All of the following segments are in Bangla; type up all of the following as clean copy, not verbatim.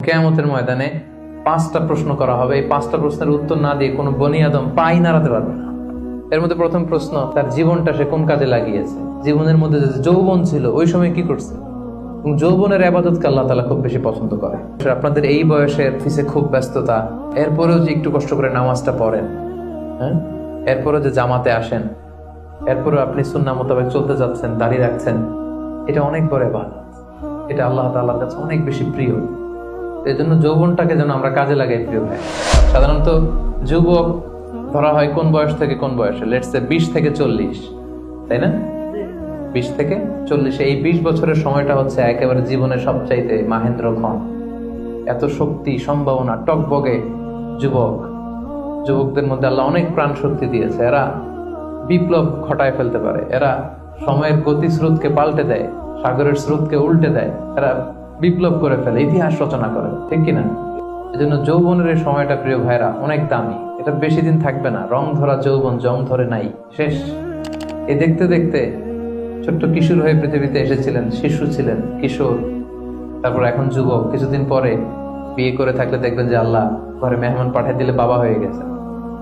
কিয়ামতের ময়দানে 5টা প্রশ্ন করা হবে। এই 5টা প্রশ্নের উত্তর না দিয়ে কোনো বনি আদম পাই নাড়াতে পারবে না। এর মধ্যে প্রথম প্রশ্ন, তার জীবনটা সে কোন কাজে লাগিয়েছে। জীবনের মধ্যে যে যৌবন ছিল ওই সময় কি করছে। এবং যৌবনের ইবাদতকে আল্লাহ তাআলা খুব বেশি পছন্দ করে। আপনাদের এই বয়সের অফিসে খুব ব্যস্ততা, এরপরেও যে একটু কষ্ট করে নামাজটা পড়েন, হ্যাঁ, এরপরেও যে জামাতে আসেন, এরপরেও আপনি সুন্নাহ মোতাবেক চলতে যাচ্ছেন, দাঁড়িয়ে রাখছেন, এটা অনেক বড় ইবাদত। এটা আল্লাহ তাআলার কাছে অনেক বেশি প্রিয়। এই জন্য যৌবনটাকে যেন আমরা কাজে লাগাই। প্রিয় ভাই, সাধারণত যুবক ধরা হয় কোন বয়স থেকে কোন বয়সে, লেটস সে 20 থেকে 40, তাই না? 20 থেকে 40, এই 20 বছরের সময়টা হচ্ছে একেবারে জীবনের সবচাইতে মাহেন্দ্র ক্ষণ। এত শক্তি, সম্ভাবনা, টকবগে যুবকদের মধ্যে আল্লাহ অনেক প্রাণ শক্তি দিয়েছে। এরা বিপ্লব ঘটায় ফেলতে পারে, এরা সময়ের গতিস্রোতকে পাল্টে দেয়, সাগরের স্রোতকে উল্টে দেয়, এরা বিপ্লব করে ফেলে, ইতিহাস রচনা করে, ঠিক কিনা? এই জন্য যৌবনের এই সময়টা প্রিয় ভাইরা অনেক দামি। এটা বেশি দিন থাকবে না। রং ধরা যৌবন জং ধরে নাই, শেষ। এই দেখতে দেখতে ছোট্ট কিশোর হয়ে পৃথিবীতে এসেছিলেন, শিশু ছিলেন, কিশোর, তারপর এখন যুবক। কিছুদিন পরে বিয়ে করে থাকলে দেখবেন যে আল্লাহ ঘরে মেহমান পাঠিয়ে দিলে বাবা হয়ে গেছে।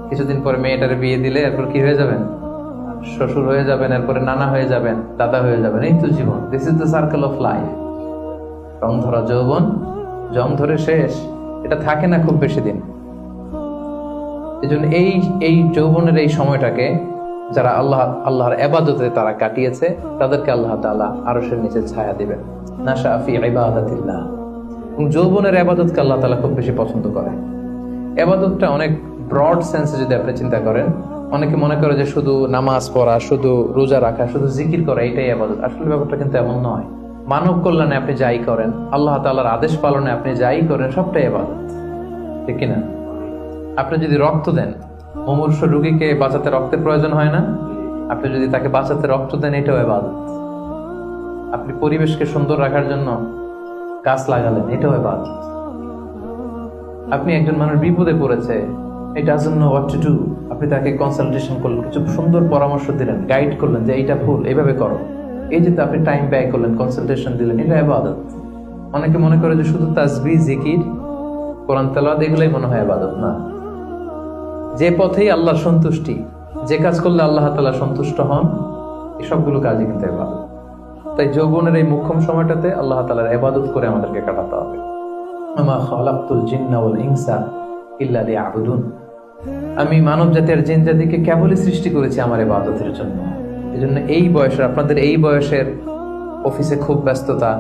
কিছুদিন পরে মেয়েটারে বিয়ে দিলে এরপর কি হয়ে যাবেন? শ্বশুর হয়ে যাবেন, এরপরে নানা হয়ে যাবেন, দাদা হয়ে যাবেন। এই তো জীবন, this is the circle of life. রং ধরা যৌবন জং ধরে শেষ, এটা থাকে না খুব বেশি দিন। এই জন্য এই যৌবনের এই সময়টাকে যারা আল্লাহর ইবাদতে তারা কাটিয়েছে, তাদেরকে আল্লাহ তাআলা আরশের নিচে ছায়া দিবেন। নাশা ফি ইবাদাতিল্লাহ। যৌবনের ইবাদতকে আল্লাহ তাআলা খুব বেশি পছন্দ করে। ইবাদতটা অনেক ব্রড সেন্সে যদি আপনি চিন্তা করেন, অনেকে মনে করে যে শুধু নামাজ পড়া, শুধু রোজা রাখা, শুধু জিকির করা এটাই ইবাদত। আসলে ব্যাপারটা কিন্তু এমন নয়। মানব কল্যাণে আপনি যাই করেন, আল্লাহ তাআলার আদেশ পালনে আপনি যাই করেন, সবটাই ইবাদত, ঠিক কিনা? আপনি যদি রক্ত দেন, মুমূর্ষু রোগীকে বাঁচাতে রক্তের প্রয়োজন হয় না? আপনি যদি তাকে বাঁচাতে রক্ত দেন, এটাও ইবাদত। আপনি পরিবেশকে সুন্দর রাখার জন্য গাছ লাগালেন, এটাও ইবাদত। আপনি একজন মানুষ বিপদে পড়েছে, he doesn't know what to do, আপনি তাকে কনসালটেশন করলেন, কিছু সুন্দর পরামর্শ দিলেন, গাইড করলেন যে এইটা ভুল, এইভাবে করো। এই যে আপনি টাইম ব্যয় করলেন, কনসালটেশন দিলেন, এটা ইবাদত। অনেকে মনে করে যে শুধু তাসবিহ, জিকির, কোরআন তেলাওয়াত এগুলাই মনে হয় ইবাদত। না, যে পথেই আল্লাহর সন্তুষ্টি, যে কাজ করলে আল্লাহ তাআলা সন্তুষ্ট হন, এই সবগুলো কাজই কিন্তু ইবাদত। তাই যৌবনের এই মুখ্যম সময়টাতে আল্লাহ তাআলার ইবাদত করে আমাদেরকে কাটাতে হবে। আমা খালাকতুল জিন্না ওয়াল ইনসা ইল্লা লিয়াবুদুন। আমি মানব জাতি আর জিন জাতিকে কেবলই সৃষ্টি করেছি আমার ইবাদতের জন্য। এজন্য এই বয়সের, আপনাদের এই বয়সের অফিসে খুব ব্যস্ততা,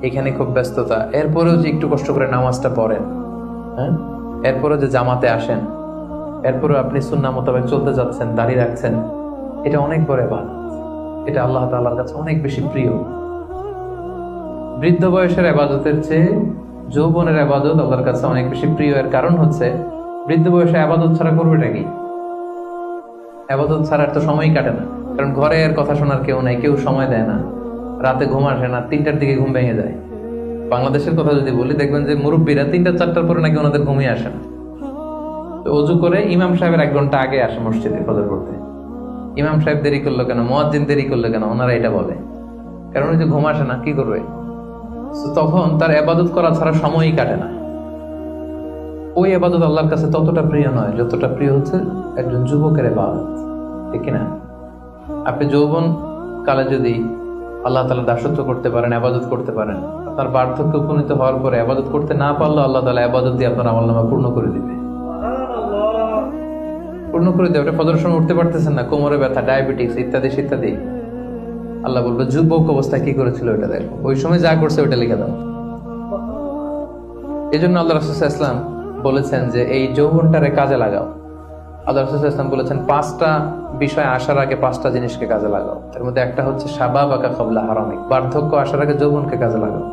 এখানে খুব ব্যস্ততা, এরপরেও যে একটু কষ্ট করে নামাজটা পড়েন, হ্যাঁ, এরপরেও যে জামাতে আসেন, এরপরেও আপনি সুন্নাহ মোতাবেক চলতে যাচ্ছেন, দাঁড়িয়ে রাখছেন, এটা অনেক বড় ইবাদত। এটা আল্লাহ তাআলার কাছে অনেক বেশি প্রিয়। বৃদ্ধ বয়সের ইবাদতের চেয়ে যৌবনের ইবাদত আল্লাহর কাছে অনেক বেশি প্রিয়। এর কারণ হচ্ছে, বৃদ্ধ বয়সে ইবাদত ছাড়া করবেটা কি? ইবাদত ছাড়া তো সময়ই কাটে না। কারণ ঘরে এর কথা শোনার কেউ নাই, কেউ সময় দেয় না, রাতে ঘুম আসে না, 3টার দিকে ঘুম ভেঙে যায়। বাংলাদেশের কথা যদি বলি, দেখবেন যে মুরব্বীরা 3টা-4টার পরে নাকি ওনাদের ঘুমিয়ে আসে না। তো অজু করে ইমাম সাহেবের 1 ঘন্টা আগে আসে মসজিদে ফজর পড়তে। ইমাম সাহেব দেরি করলো কেন, মুয়াজ্জিন দেরি করলো কেন, ওনারা এটা বলে। কারণ ওই যে ঘুম আসে না, কি করবে? তখন তার ইবাদত করা ছাড়া সময়ই কাটে না। ওই ইবাদত আল্লাহর কাছে ততটা প্রিয় নয় যতটা প্রিয় হচ্ছে একজন যুবকের ইবাদত, ঠিক কিনা? আপনি যৌবন কালে যদি আল্লাহ তাআলা দাসত্ব করতে পারেন, ইবাদত করতে পারেন, আপনার বার্ধক্যে উপনীত হওয়ার পরে ইবাদত করতে না পারলেও আল্লাহ তাআলা ইবাদত দিয়ে আপনার আমলনামা পূর্ণ করে দিবে। পূর্ণ করে দেবে। আপনি ফজরের সময় উঠতে পারতেছেন না, কোমরে ব্যথা, ডায়াবেটিস ইত্যাদি ইত্যাদি, আল্লাহ বলবে যুবক অবস্থায় কি করেছিল ওটা দেখো, ওই সময় যা করছে ওটা লিখে দাও। এই জন্য আল্লাহ রাসূল সাল্লাল্লাহু আলাইহি ওয়াসাল্লাম বলেছেন যে এই যৌবনটারে কাজে লাগাও। আল্লাহ রাসূল সাল্লাল্লাহু আলাইহি ওয়াসাল্লাম বলেছেন 5টা বিষয় আসার আগে 5টা জিনিসকে কাজে লাগাও। এর মধ্যে একটা হচ্ছে শাবাবাকা ক্বাবলা হারামিক, বার্ধক্য আসার আগে যৌবনকে কাজে লাগাও।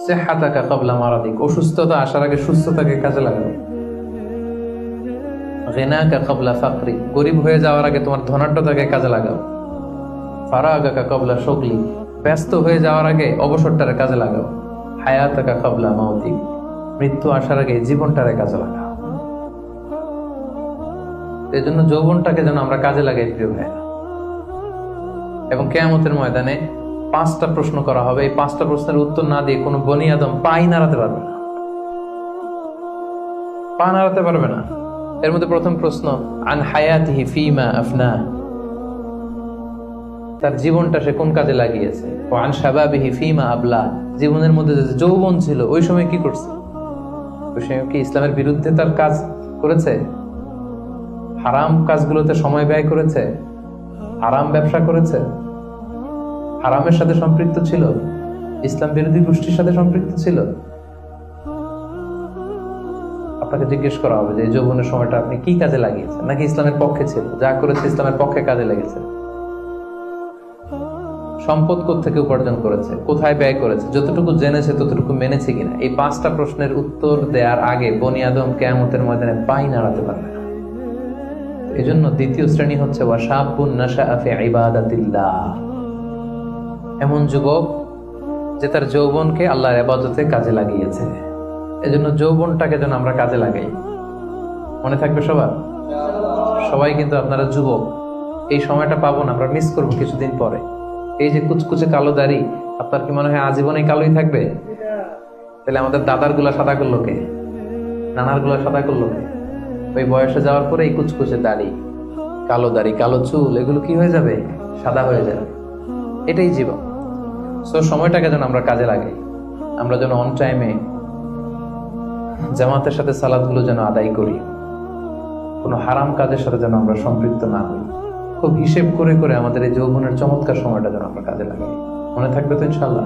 সিহহাতাকা ক্বাবলা মারাদিক, অসুস্থতা আসার আগে সুস্থতাকে কাজে লাগাও। গিনাকা ক্বাবলা ফাকরি, গরীব হয়ে যাওয়ার আগে তোমার ধনাঢ্যতাকে কাজে লাগাও। ফারাগাকা ক্বাবলা শুগলি, ব্যস্ত হয়ে যাওয়ার আগে অবসরটারে কাজে লাগাও। হায়াতাকা ক্বাবলা মাউতিক, মৃত্যু আসার আগে জীবনটারে কাজে লাগাও। এই জন্য যৌবনটাকে যেন আমরা কাজে লাগাই প্রিয় ভাইরা। এবং কিয়ামতের ময়দানে 5টা প্রশ্ন করা হবে। এই 5টা প্রশ্নের উত্তর না দিয়ে কোনো বনি আদম পাই নাড়াতে পারবে না, পা নাড়াতে পারবে না। এর মধ্যে প্রথম প্রশ্ন, আন হায়াতিহি ফিমা আফনা, তার জীবনটা সে কোন কাজে লাগিয়েছে। ও আন শাবাবিহি ফিমা আবলা, জীবনের মধ্যে যে যৌবন ছিল ওই সময় কি করছে, ওই সময় কি ইসলামের বিরুদ্ধে তার কাজ করেছে, হারাম কাজগুলোতে সময় ব্যয় করেছে, হারাম ব্যবসা করেছে, হারামের সাথে সম্পৃক্ত ছিল, ইসলাম বিরোধী গোষ্ঠীর সাথে সম্পৃক্ত ছিল। আপনাকে জিজ্ঞেস করা হবে যে এই যৌবনের সময়টা আপনি কি কাজে লাগিয়েছেন, নাকি ইসলামের পক্ষে ছিল, যা করেছে ইসলামের পক্ষে কাজে লেগেছে। সম্পদ কোত্থেকে উপার্জন করেছে, কোথায় ব্যয় করেছে, যতটুকু জেনেছে ততটুকু মেনেছে কিনা। এই 5টা প্রশ্নের উত্তর দেওয়ার আগে বনি আদম কিয়ামতের ময়দানে পাই নাড়াতে পারবে না। এই জন্য দ্বিতীয় শ্রেণী হচ্ছে ওয়াশাবুন নাশাআ ফি ইবাদাতিল্লাহ, এমন যুবক যে তার যৌবনকে আল্লাহর ইবাদতে কাজে লাগিয়েছে। এজন্য যৌবনটাকে যেন আমরা কাজে লাগাই। মনে থাকবে সবার, সবাই কিন্তু আপনারা যুবক, এই সময়টা পাবো না, আমরা মিস করবো কিছুদিন পরে। এই যে কুচকুচে কালো দাড়ি, আপনার কি মনে হয় আজীবনে কালোই থাকবে? তাহলে আমাদের দাদার গুলা সাদা করলো কে, নানার গুলা সাদা করলো কে? ওই বয়সে যাওয়ার পরে এই কুচকুচে দাড়ি, কালো চুল, এগুলো কি হয়ে যাবে? সাদা হয়ে যাবে। এটাই জীবন। সো সময়টাকে যেন আমরা কাজে লাগাই, আমরা যেন অন টাইমে জামাতের সাথে সালাদগুলো যেন আদায় করি, কোনো হারাম কাজের সাথে যেন আমরা সম্পৃক্ত না হই। খুব হিসেব করে করে আমাদের এই যৌবনের চমৎকার সময়টা যেন আমরা কাজে লাগাই। মনে থাকবে তো ইনশাআল্লাহ?